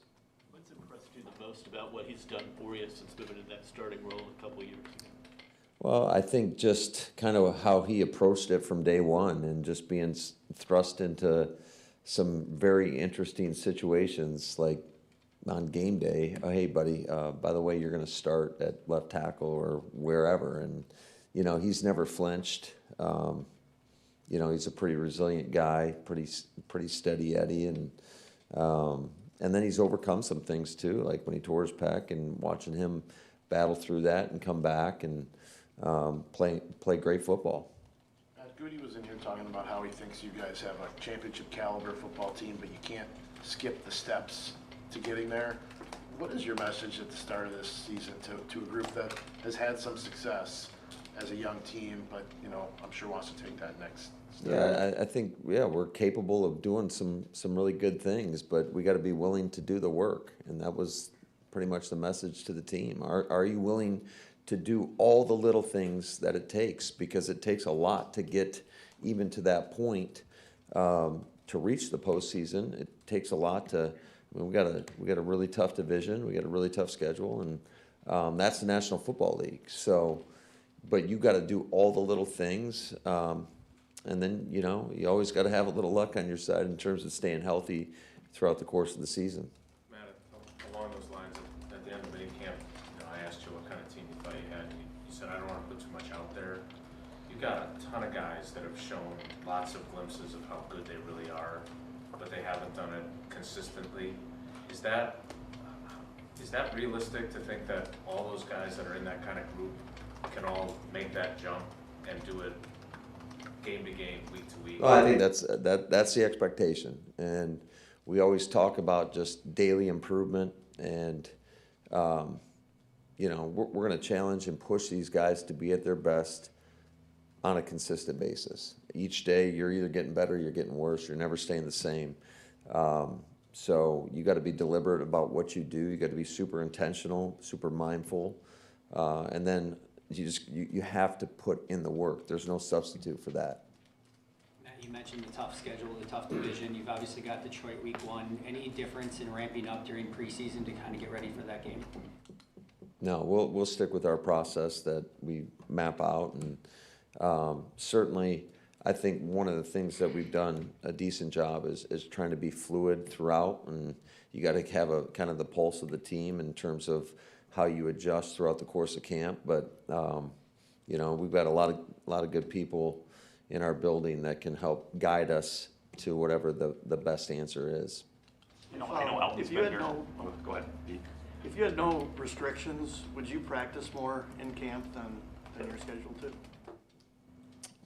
What's impressed you the most about what he's done for you since moving into that starting role a couple of years ago? Well, I think just kind of how he approached it from day one and just being thrust into some very interesting situations, like on game day, oh, hey, buddy, by the way, you're going to start at left tackle or wherever. And, he's never flinched. He's a pretty resilient guy, pretty steady Eddie. And then he's overcome some things too, like when he tore his pec, and watching him battle through that and come back and play great football. Goody was in here talking about how he thinks you guys have a championship caliber football team, but you can't skip the steps to getting there. What is your message at the start of this season to a group that has had some success as a young team, but I'm sure wants to take that next step? Yeah, I think we're capable of doing some really good things, but we got to be willing to do the work, and that was pretty much the message to the team. Are you willing to do all the little things that it takes? Because it takes a lot to get even to that point to reach the postseason. It takes a lot to. I mean, we got a really tough division. We got a really tough schedule, and that's the National Football League. So, but you got to do all the little things, and then you always got to have a little luck on your side in terms of staying healthy throughout the course of the season. Matt, along those lines, at the end of mini camp, I asked you what kind of team you thought you had. You said, I don't want to put too much out there. You got a ton of guys that have shown lots of glimpses of how good they really are, but they haven't done it consistently. Is that realistic to think that all those guys that are in that kind of group can all make that jump and do it game to game, week to week? Well, I think that's the expectation, and we always talk about just daily improvement, and we're going to challenge and push these guys to be at their best on a consistent basis. Each day, you're either getting better, you're getting worse, you're never staying the same. So you got to be deliberate about what you do. You got to be super intentional, super mindful, and then you have to put in the work. There's no substitute for that. Matt, you mentioned the tough schedule, the tough division. You've obviously got Detroit week 1. Any difference in ramping up during preseason to kind of get ready for that game? No, we'll stick with our process that we map out, and certainly I think one of the things that we've done a decent job is trying to be fluid throughout, and you got to have a kind of the pulse of the team in terms of how you adjust throughout the course of camp. But we've got a lot of good people in our building that can help guide us to whatever the best answer is. I know Elton's been here. Go ahead. If you had no restrictions, would you practice more in camp than you're scheduled to?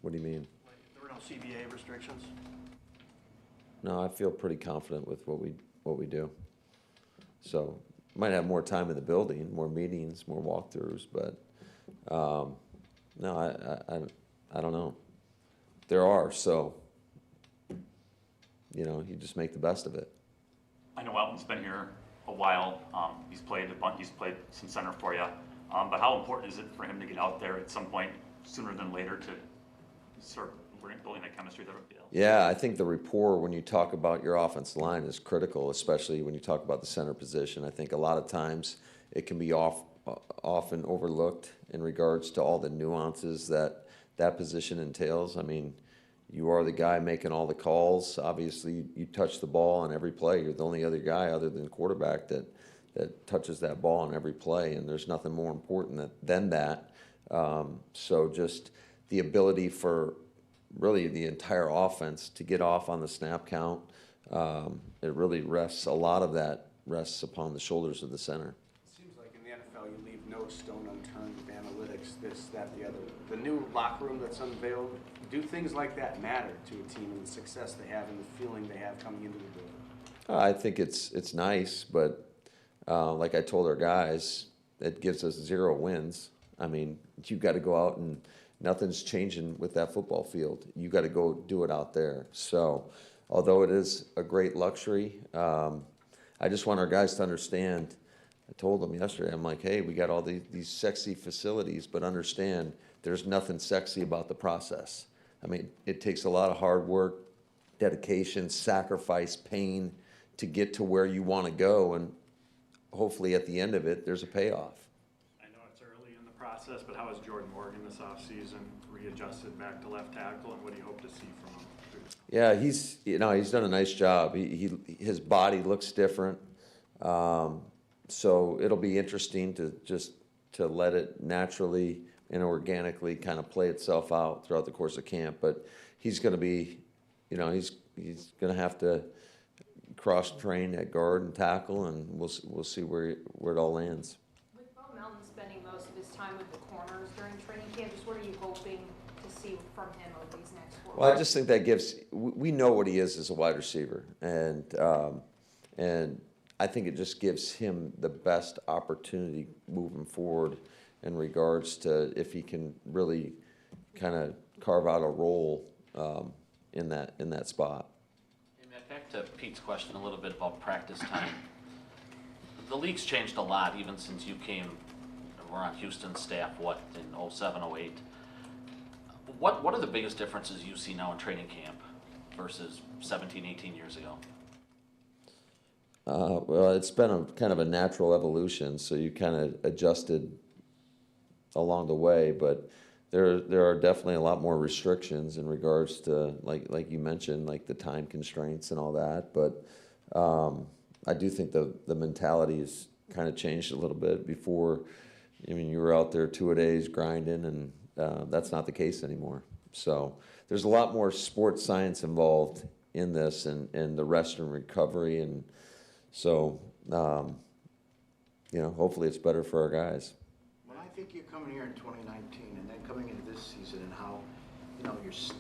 What do you mean? There were no CBA restrictions? No, I feel pretty confident with what we do. So might have more time in the building, more meetings, more walkthroughs, but no, I don't know. There are, so you just make the best of it. I know Elton's been here a while. He's played some center for you. But how important is it for him to get out there at some point sooner than later to start building that chemistry with everybody else? Yeah, I think the rapport when you talk about your offensive line is critical, especially when you talk about the center position. I think a lot of times it can be often overlooked in regards to all the nuances that position entails. I mean, you are the guy making all the calls. Obviously, you touch the ball on every play. You're the only other guy other than the quarterback that touches that ball on every play, and there's nothing more important than that. So just the ability for really the entire offense to get off on the snap count, it really a lot of that rests upon the shoulders of the center. It seems like in the NFL you leave no stone unturned with analytics. this, that, the other. The new locker room that's unveiled, do things like that matter to a team and the success they have and the feeling they have coming into the building? I think it's nice, but like I told our guys, it gives us 0 wins. I mean, you got to go out and nothing's changing with that football field. You got to go do it out there. So, although it is a great luxury, I just want our guys to understand. I told them yesterday, I'm like, hey, we got all these sexy facilities, but understand there's nothing sexy about the process. I mean, it takes a lot of hard work, dedication, sacrifice, pain to get to where you want to go, and hopefully at the end of it, there's a payoff. I know it's early in the process, but how has Jordan Morgan this offseason readjusted back to left tackle, and what do you hope to see from him? Yeah, he's done a nice job. His body looks different, so it'll be interesting to let it naturally and organically kind of play itself out throughout the course of camp. But he's going to be, he's going to have to cross train at guard and tackle, and we'll see where it all lands. With Bo Melton spending most of his time with the corners during training camp, just what are you hoping to see from him over these next 4 weeks? Well, I just think that we know what he is as a wide receiver, and I think it just gives him the best opportunity moving forward in regards to if he can really kind of carve out a role in that spot. Hey, Matt, back to Pete's question a little bit about practice time. The league's changed a lot even since you came. We're on Houston's staff, in 07, 08. What are the biggest differences you see now in training camp versus 17, 18 years ago? Well, it's been kind of a natural evolution, so you kind of adjusted along the way, but there are definitely a lot more restrictions in regards to, like you mentioned, like the time constraints and all that, but I do think the mentality has kind of changed a little bit. Before, I mean, you were out there 2-a-days grinding, and that's not the case anymore. So there's a lot more sports science involved in this, and the rest and recovery, and so hopefully it's better for our guys. When I think you're coming here in 2019 and then coming into this season, and how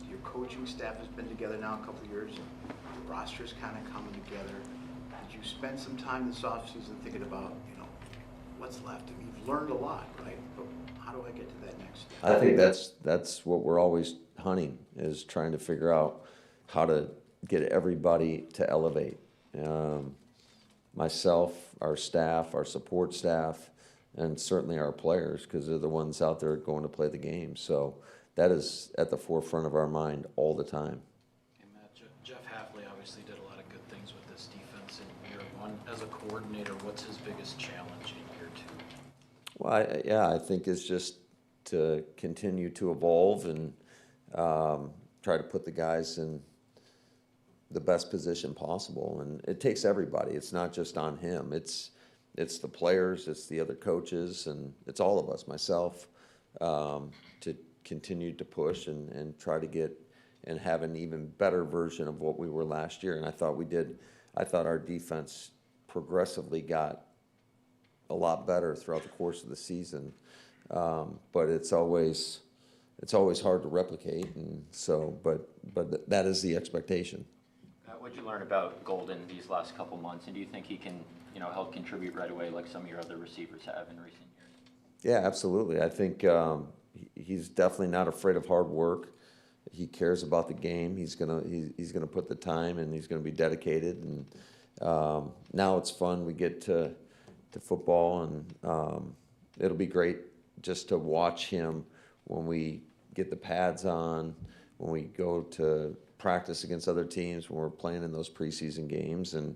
your coaching staff has been together now a couple of years, the roster's kind of coming together. Did you spend some time this offseason thinking about what's left? I mean, you've learned a lot, right? But how do I get to that next step? I think that's what we're always hunting, is trying to figure out how to get everybody to elevate. Myself, our staff, our support staff, and certainly our players, because they're the ones out there going to play the game. So that is at the forefront of our mind all the time. Hey, Matt, Jeff Hafley obviously did a lot of good things with this defense in year one. As a coordinator, what's his biggest challenge in year two? Well, I think it's just to continue to evolve and try to put the guys in the best position possible. And it takes everybody. It's not just on him. It's the players, it's the other coaches, and it's all of us, myself, to continue to push and try to get and have an even better version of what we were last year. And I thought our defense progressively got a lot better throughout the course of the season. But it's always hard to replicate, and so, but that is the expectation. What did you learn about Golden these last couple months, and do you think he can, help contribute right away like some of your other receivers have in recent years? Yeah, absolutely. I think he's definitely not afraid of hard work. He cares about the game. He's gonna put the time, and he's gonna be dedicated. And now it's fun. We get to football, and it'll be great just to watch him when we get the pads on, when we go to practice against other teams, when we're playing in those preseason games. And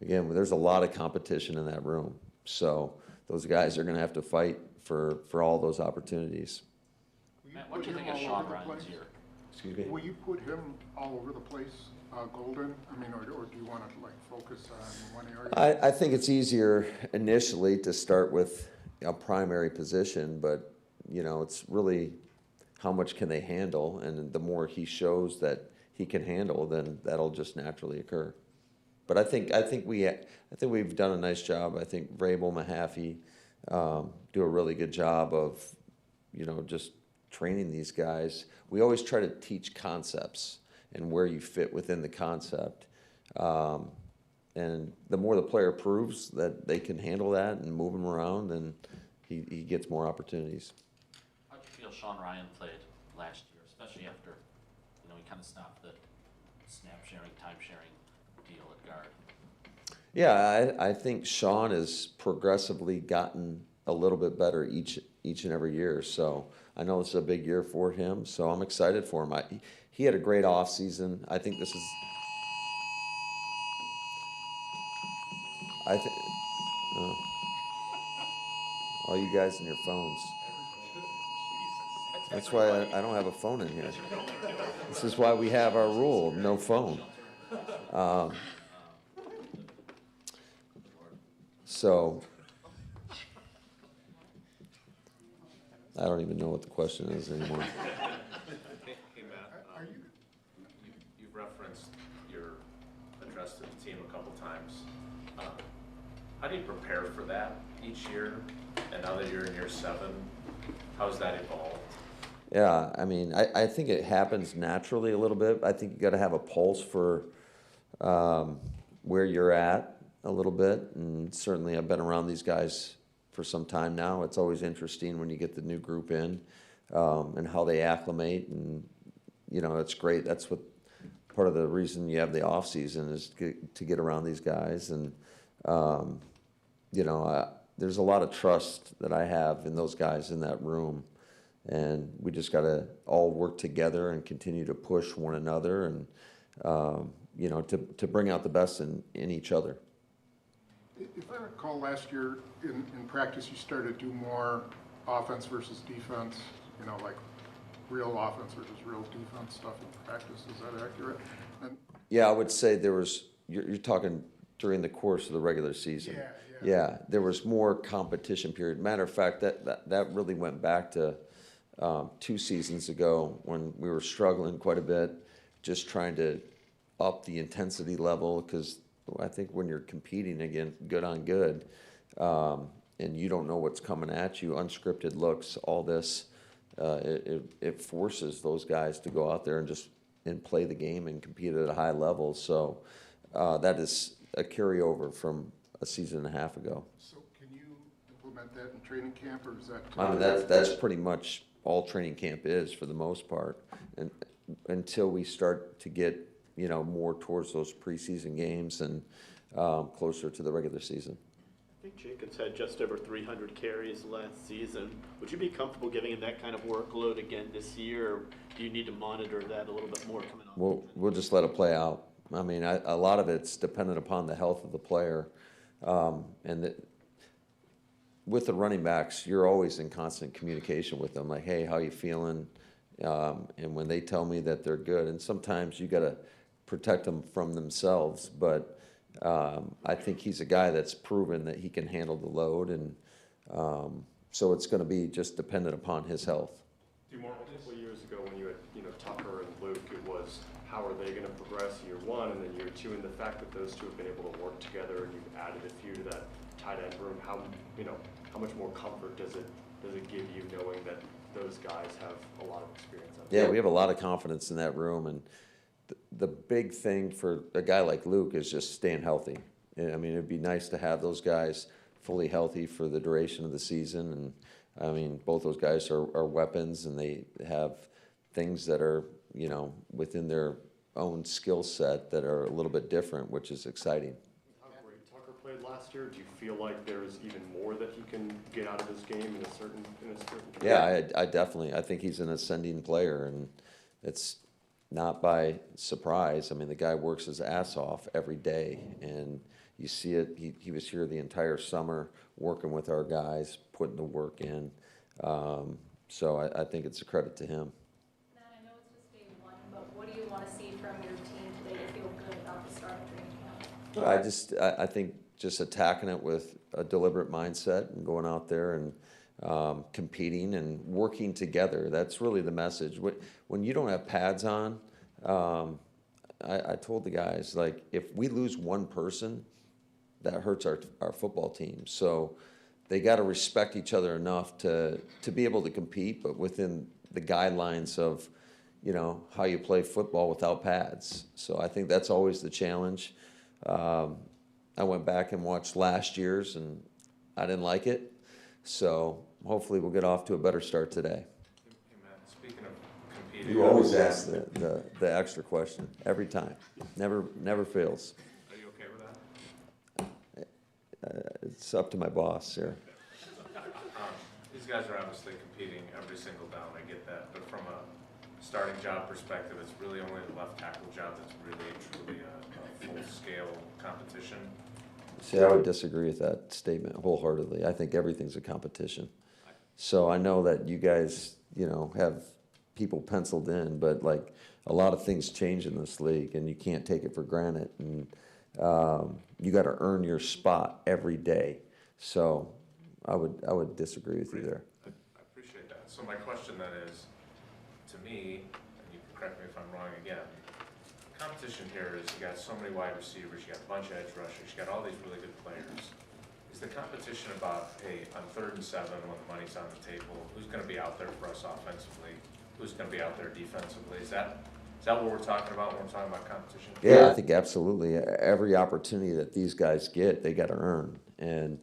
again, there's a lot of competition in that room, so those guys are going to have to fight for all those opportunities. Matt, what do you think of Sean Ryan's year? Excuse me? Will you put him all over the place, Golden? I mean, or do you want to focus on one area? I think it's easier initially to start with a primary position, but it's really how much can they handle, and the more he shows that he can handle, then that'll just naturally occur. But I think we've done a nice job. I think Vrabel, Mahaffey do a really good job of just training these guys. We always try to teach concepts and where you fit within the concept. And the more the player proves that they can handle that and move them around, then he gets more opportunities. How do you feel Sean Ryan played last year, especially after, he kind of stopped the snap sharing, time sharing deal at guard? Yeah, I think Sean has progressively gotten a little bit better each and every year. So I know this is a big year for him. So I'm excited for him. He had a great offseason. I think this is. All you guys and your phones. That's why I don't have a phone in here. This is why we have our rule, no phone. So I don't even know what the question is anymore. Hey, Matt, you've referenced your address to the team a couple times. How do you prepare for that each year? And now that you're in year 7, how's that evolved? Yeah, I mean, I think it happens naturally a little bit. I think you got to have a pulse for where you're at a little bit. And certainly I've been around these guys for some time now. It's always interesting when you get the new group in and how they acclimate. And, it's great. That's what part of the reason you have the off season is to get around these guys. And, there's a lot of trust that I have in those guys in that room. And we just got to all work together and continue to push one another and, to bring out the best in each other. If I recall last year in practice, you started to do more offense versus defense, like real offense versus real defense stuff in practice. Is that accurate? Yeah, I would say you're talking during the course of the regular season. Yeah, there was more competition period. Matter of fact, that really went back to 2 seasons ago when we were struggling quite a bit, just trying to up the intensity level, because I think when you're competing again, good on good, and you don't know what's coming at you, unscripted looks, all this, it forces those guys to go out there and play the game and compete at a high level. So that is a carryover from a season and a half ago. So can you implement that in training camp, or is that? I mean, that's pretty much all training camp is for the most part, and until we start to get more towards those preseason games and closer to the regular season. I think Jacobs had just over 300 carries last season. Would you be comfortable giving him that kind of workload again this year, or do you need to monitor that a little bit more coming on? We'll just let it play out. I mean, a lot of it's dependent upon the health of the player, and with the running backs, you're always in constant communication with them, like, hey, how you feeling? And when they tell me that they're good, and sometimes you got to protect them from themselves, but I think he's a guy that's proven that he can handle the load, and so it's going to be just dependent upon his health. A couple of years ago when you had Tucker and Luke, it was how are they going to progress year 1 and then year 2, and the fact that those two have been able to work together and you've added a few to that tight end room, how much more comfort does it give you knowing that those guys have a lot of experience? Yeah, we have a lot of confidence in that room, and the big thing for a guy like Luke is just staying healthy. I mean, it'd be nice to have those guys fully healthy for the duration of the season, and I mean, both those guys are weapons, and they have things that are within their own skill set that are a little bit different, which is exciting. How great Tucker played last year. Do you feel like there's even more that he can get out of his game in a certain Yeah, I definitely. I think he's an ascending player, and it's not by surprise. I mean, the guy works his ass off every day, and you see it. He was here the entire summer working with our guys, putting the work in. So I think it's a credit to him. Matt, I know it's just day 1, but what do you want to see from your team today to feel good about the start of training camp? I think just attacking it with a deliberate mindset and going out there and competing and working together. That's really the message. When you don't have pads on, I told the guys, like, if we lose one person, that hurts our football team. So they got to respect each other enough to be able to compete, but within the guidelines of, you know, how you play football without pads. So I think that's always the challenge. I went back and watched last year's, and I didn't like it. So hopefully we'll get off to a better start today. Hey, Matt, speaking of competing. You always ask the extra question every time. Never fails. Are you okay with that? It's up to my boss here. These guys are obviously competing every single down, I get that, but from a starting job perspective, it's really only the left tackle job that's really truly a full-scale competition. See, I would disagree with that statement wholeheartedly. I think everything's a competition. So I know that you guys, you know, have people penciled in, but like a lot of things change in this league, and you can't take it for granted. And you got to earn your spot every day. So I would disagree with you there. I appreciate that. So my question then is, to me, and you can correct me if I'm wrong again, competition here is you got so many wide receivers, you got a bunch of edge rushers, you got all these really good players. Is the competition about, hey, on 3rd and 7 when the money's on the table, who's going to be out there for us offensively? Who's going to be out there defensively? Is that what we're talking about when we're talking about competition? Yeah, I think absolutely. Every opportunity that these guys get, they got to earn. And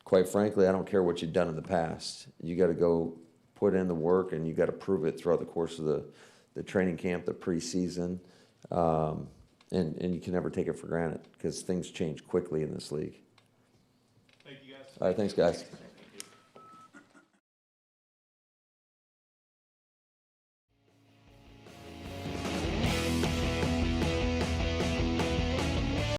quite frankly, I don't care what you've done in the past. You got to go put in the work, and you got to prove it throughout the course of the training camp, the preseason. And you can never take it for granted because things change quickly in this league. Thank you, guys. All right, thanks, guys.